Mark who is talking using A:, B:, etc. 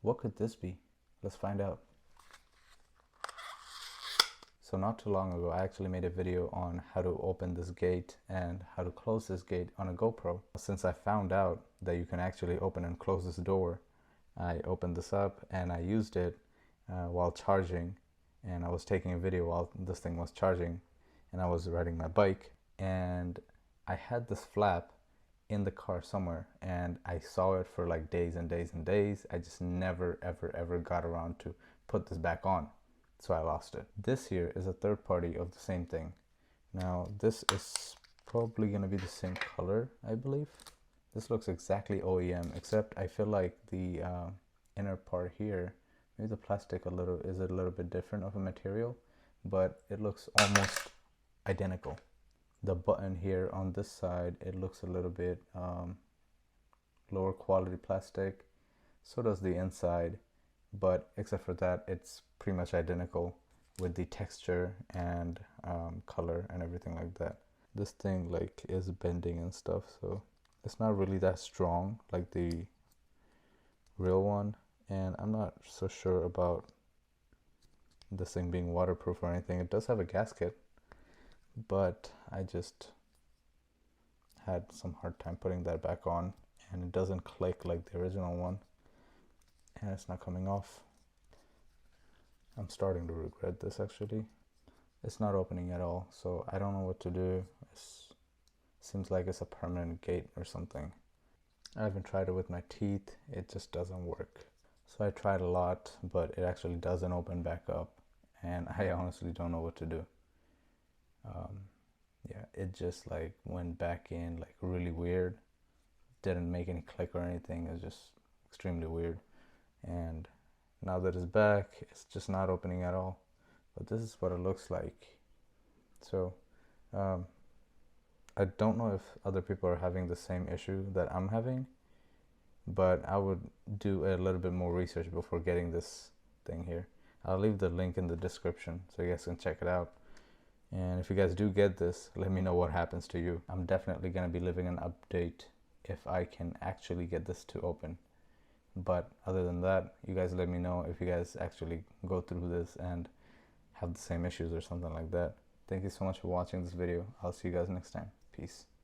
A: What could this be? Let's find out. So not too long ago, I actually made a video on how to open this gate and how to close this gate on a GoPro. Since I found out that you can actually open and close this door, I opened this up and I used it while charging, and I was taking a video while this thing was charging, and I was riding my bike, and I had this flap in the car somewhere, and I saw it for like days and days and days. I just never ever got around to put this back on, so I lost it. This here is a third party of the same thing. Now this is probably gonna be the same color, I believe. This looks exactly OEM, except I feel like the inner part here, maybe the plastic is a little bit different of a material, but it looks almost identical. The button here on this side, it looks a little bit lower quality plastic. So does the inside, but except for that, it's pretty much identical with the texture and color and everything like that. This thing like is bending and stuff, so it's not really that strong like the real one, and I'm not so sure about this thing being waterproof or anything. It does have a gasket, but I just had some hard time putting that back on, and it doesn't click like the original one, and it's not coming off. I'm starting to regret this actually. It's not opening at all, so I don't know what to do. It seems like it's a permanent gate or something. I haven't tried it with my teeth, it just doesn't work. So I tried a lot, but it actually doesn't open back up, and I honestly don't know what to do. Yeah, it just like went back in like really weird. Didn't make any click or anything. It was just extremely weird. And now that it's back, it's just not opening at all. But this is what it looks like. So I don't know if other people are having the same issue that I'm having, but I would do a little bit more research before getting this thing here. I'll leave the link in the description so you guys can check it out. And if you guys do get this, let me know what happens to you. I'm definitely going to be leaving an update if I can actually get this to open. But other than that, you guys let me know if you guys actually go through this and have the same issues or something like that. Thank you so much for watching this video. I'll see you guys next time. Peace.